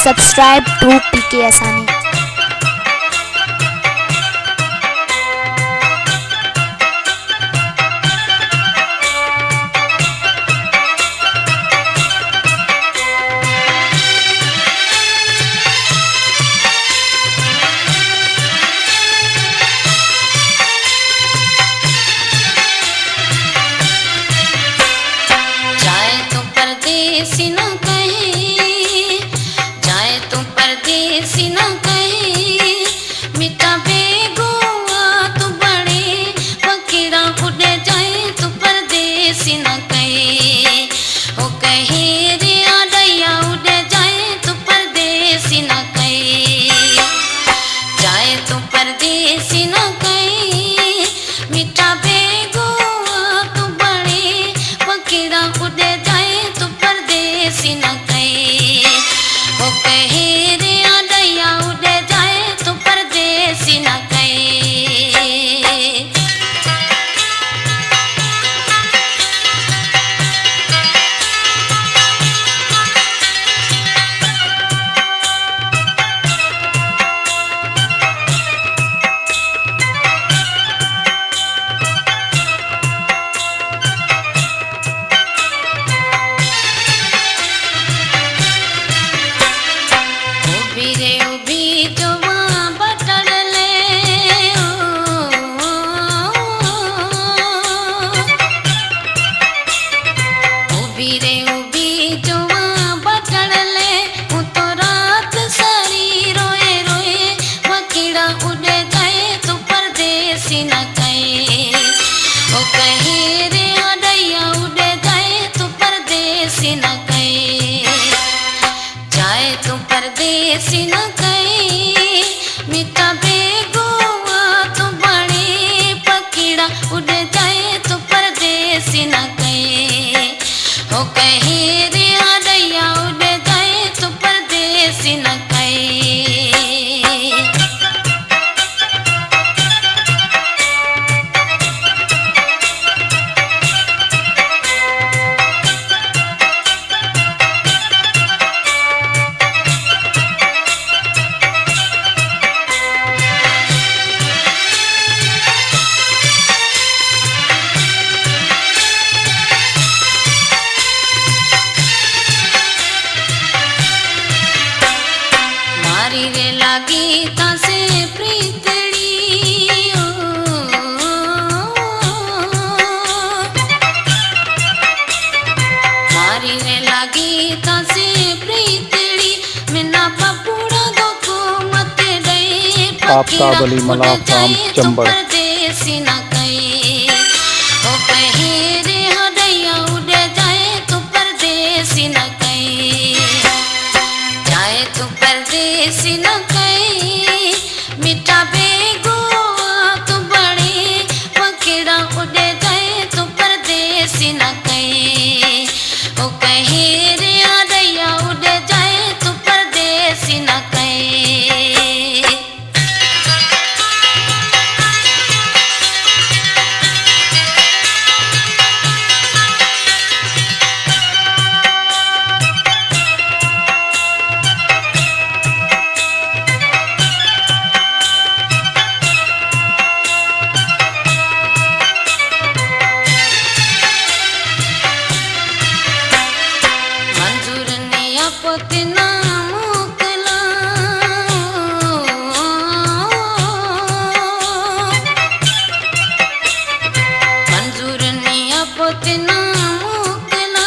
Subscribe to PK Asani. परदेसी न कहीं जाए तो परदेसी न कहीं मिटा बेगुआ तो बड़े फकीरा उड़े जाए तो परदेसी न कहीं ओ कहीं रे आड़ैया उड़े जाए तो परदेसी न कहीं जाए तो परदेसी न कहीं मिटा बेगुआ तो बड़े फकीरा उड़े परदेसी न कहीं ओ कहीं रे आड़ैया उड़े जाए तो परदेसी न कहीं। परदेसी न कहीं मिटा बेगुआ तो बड़े फकीरा उड़ जाए तो परदेसी न कहीं हो कहीं रे आड़ैया उड़ जाए तो परदेसी न कहीं। मारी रे लागी तासे प्रीतड़ी मारी रे लागी तासे प्रीतड़ी मिना पपूड़ा दोको मत दे आफ्ताब अली मलाह फार्म चंबड़। परदेसी न कहीं ओ कहीं रे आड़ैया उड़ जाए तो परदेसी न कहीं जाए तो परदेसी न कहीं मिटा बेगुआ तो बड़े फकीरा उड़े जाए तो परदेसी न कहीं ओ कहीं रे आड़ैया उड़े जाए तो परदेसी न कहीं। पतना मोकला मंजूर निया पतना मोकला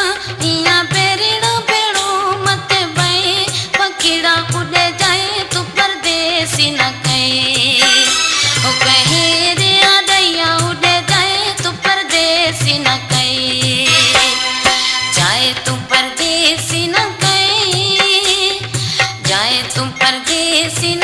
इया बेरड़ा बेड़ो मत बे फकीरा उड़े जाए तो परदेसी न कहीं ओ कहीं रे आड़ैया उड़े जाए तो परदेसी न कहीं जाए तो परदेसी न जाए तुम परदेसी न